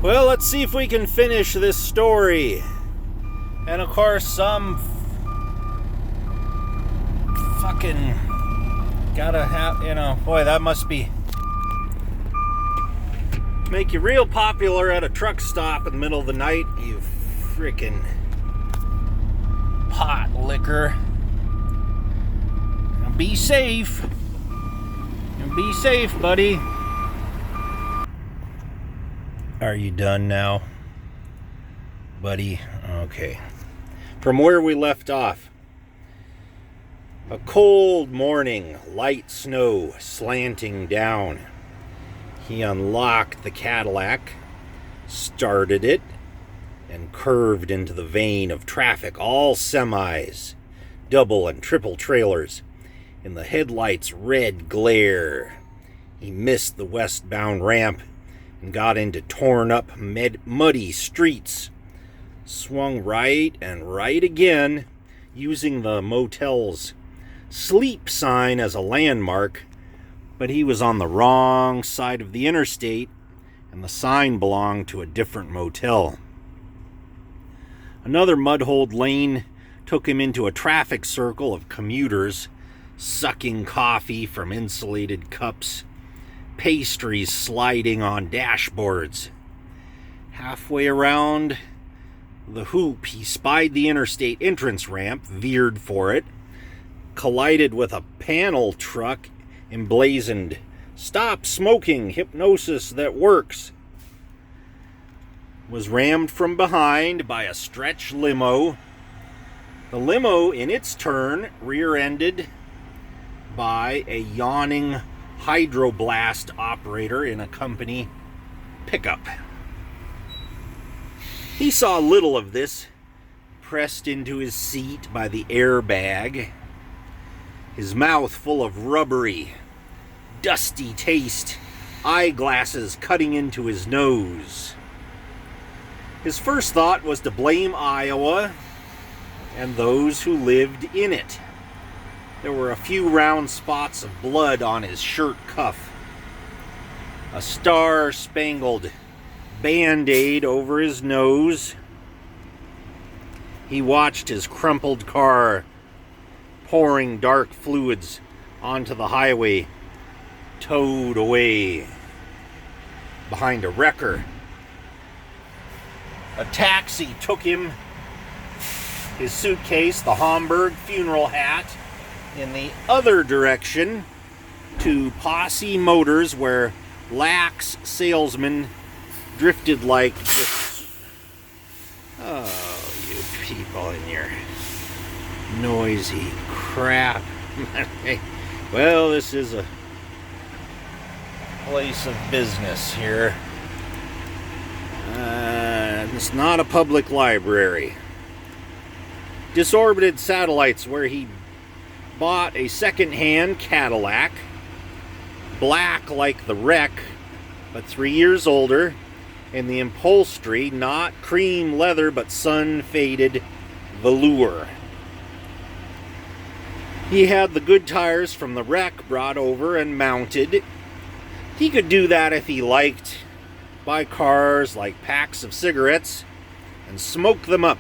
Well, let's see if we can finish this story. And of course, some fucking gotta have, boy, that must be make you real popular at a truck stop in the middle of the night, you freaking pot liquor. Now be safe. Be safe, buddy. Are you done now, buddy? Okay. From where we left off. A cold morning, light snow slanting down. He unlocked the Cadillac, started it, and curved into the vein of traffic, all semis, double and triple trailers. In the headlights' red glare, he missed the westbound ramp and got into torn-up, muddy streets. Swung right and right again, using the motel's sleep sign as a landmark, but he was on the wrong side of the interstate, and the sign belonged to a different motel. Another mud-holed lane took him into a traffic circle of commuters, sucking coffee from insulated cups, pastries sliding on dashboards. Halfway around the hoop, he spied the interstate entrance ramp, veered for it, collided with a panel truck emblazoned, "Stop smoking, hypnosis that works." Was rammed from behind by a stretch limo. The limo, in its turn, rear-ended by a yawning hydroblast operator in a company pickup. He saw little of this, pressed into his seat by the airbag, his mouth full of rubbery, dusty taste, eyeglasses cutting into his nose. His first thought was to blame Iowa and those who lived in it. There were a few round spots of blood on his shirt cuff, a star-spangled Band-Aid over his nose. He watched his crumpled car pouring dark fluids onto the highway, towed away behind a wrecker. A taxi took him, his suitcase, the Homburg funeral hat, in the other direction to Posse Motors, where lax salesmen drifted like this. Oh, you people and your noisy crap. Well, this is a place of business here. It's not a public library. Disorbited Satellites, where he bought a second-hand Cadillac, black like the wreck, but 3 years older, and the upholstery not cream leather but sun-faded velour. He had the good tires from the wreck brought over and mounted. He could do that if he liked, buy cars like packs of cigarettes and smoke them up.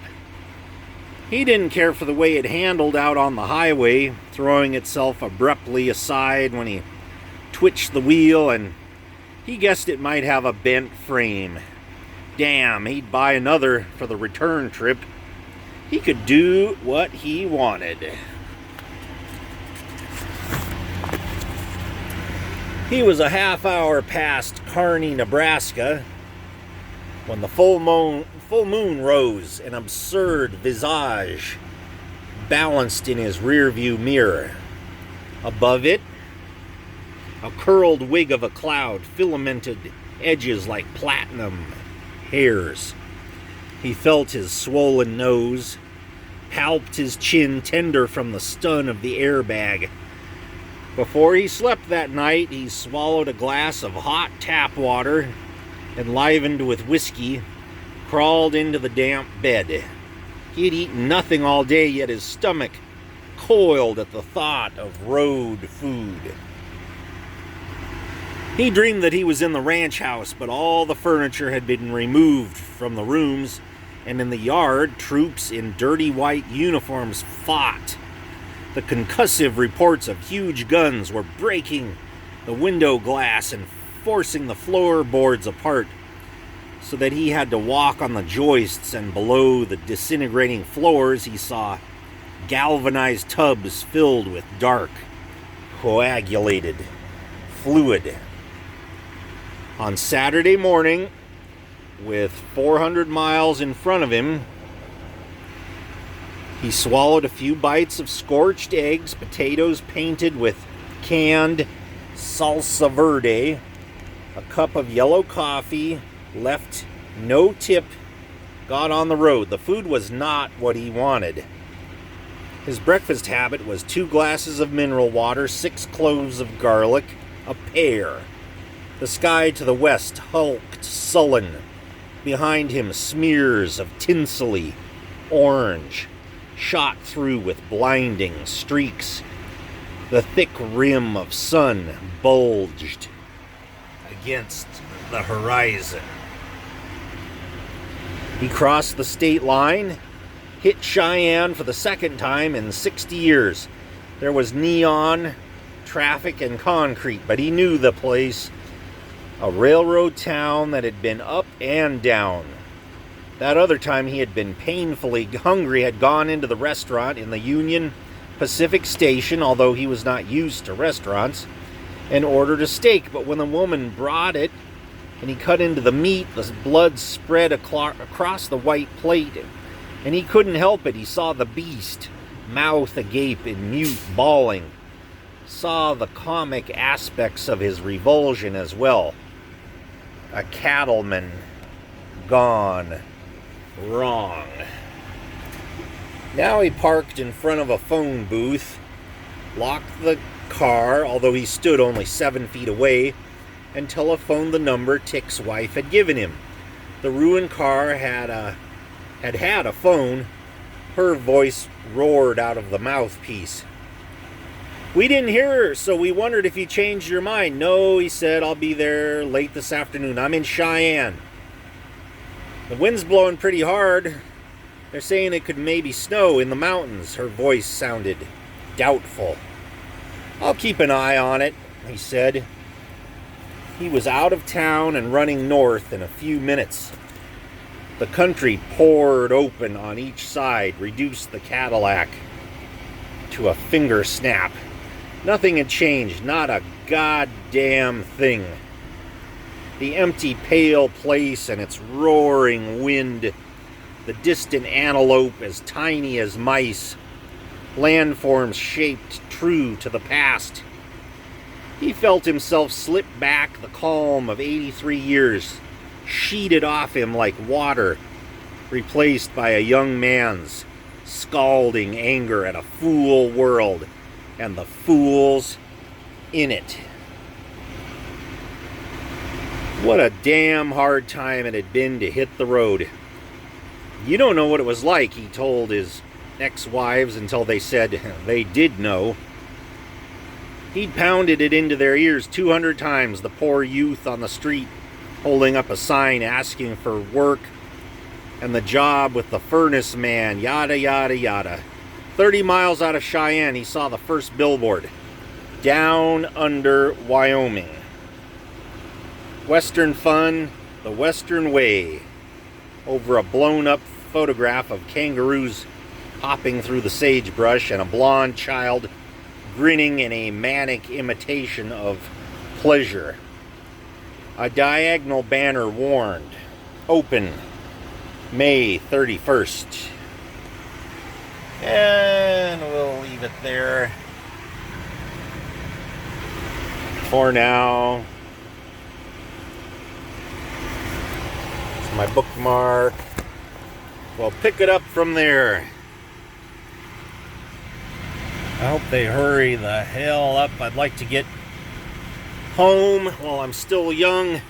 He didn't care for the way it handled out on the highway, throwing itself abruptly aside when he twitched the wheel, and he guessed it might have a bent frame. Damn, he'd buy another for the return trip. He could do what he wanted. He was a half hour past Kearney, Nebraska, when the full moon rose, an absurd visage balanced in his rearview mirror. Above it, a curled wig of a cloud, filamented edges like platinum hairs. He felt his swollen nose, palped his chin tender from the stun of the airbag. Before he slept that night, he swallowed a glass of hot tap water, enlivened with whiskey, crawled into the damp bed. He had eaten nothing all day, yet his stomach coiled at the thought of road food. He dreamed that he was in the ranch house, but all the furniture had been removed from the rooms, and in the yard, troops in dirty white uniforms fought. The concussive reports of huge guns were breaking the window glass and forcing the floorboards apart, so that he had to walk on the joists, and below the disintegrating floors he saw galvanized tubs filled with dark, coagulated fluid. On Saturday morning, with 400 miles in front of him, he swallowed a few bites of scorched eggs, potatoes painted with canned salsa verde, a cup of yellow coffee, left no tip, got on the road. The food was not what he wanted. His breakfast habit was 2 glasses of mineral water, 6 cloves of garlic, a pear. The sky to the west hulked sullen. Behind him, smears of tinselly orange shot through with blinding streaks. The thick rim of sun bulged against the horizon. He crossed the state line, hit Cheyenne for the second time in 60 years. There was neon, traffic, and concrete, but he knew the place. A railroad town that had been up and down. That other time he had been painfully hungry, had gone into the restaurant in the Union Pacific Station, although he was not used to restaurants, and ordered a steak. But when the woman brought it and he cut into the meat, the blood spread across the white plate, and he couldn't help it. He saw the beast, mouth agape in mute bawling, saw the comic aspects of his revulsion as well. A cattleman gone wrong. Now he parked in front of a phone booth, locked the car, although he stood only 7 feet away, and telephoned the number Tick's wife had given him. The ruined car had a phone. Her voice roared out of the mouthpiece. "We didn't hear her, so we wondered if you changed your mind." "No," he said, "I'll be there late this afternoon. I'm in Cheyenne. The wind's blowing pretty hard. They're saying it could maybe snow in the mountains." Her voice sounded doubtful. "I'll keep an eye on it," he said. He was out of town and running north in a few minutes. The country poured open on each side, reduced the Cadillac to a finger snap. Nothing had changed, not a goddamn thing. The empty, pale place and its roaring wind, the distant antelope as tiny as mice, landforms shaped true to the past. He felt himself slip back, the calm of 83 years, sheeted off him like water, replaced by a young man's scalding anger at a fool world and the fools in it. What a damn hard time it had been to hit the road. "You don't know what it was like," he told his ex-wives until they said they did know. He'd pounded it into their ears 200 times, the poor youth on the street holding up a sign asking for work, and the job with the furnace man, yada, yada, yada. 30 miles out of Cheyenne, he saw the first billboard. Down Under, Wyoming. Western fun, the Western way. Over a blown-up photograph of kangaroos hopping through the sagebrush and a blonde child grinning in a manic imitation of pleasure. A diagonal banner warned, "Open May 31st. And we'll leave it there for now. It's my bookmark. We'll pick it up from there. I hope they hurry the hell up. I'd like to get home while I'm still young.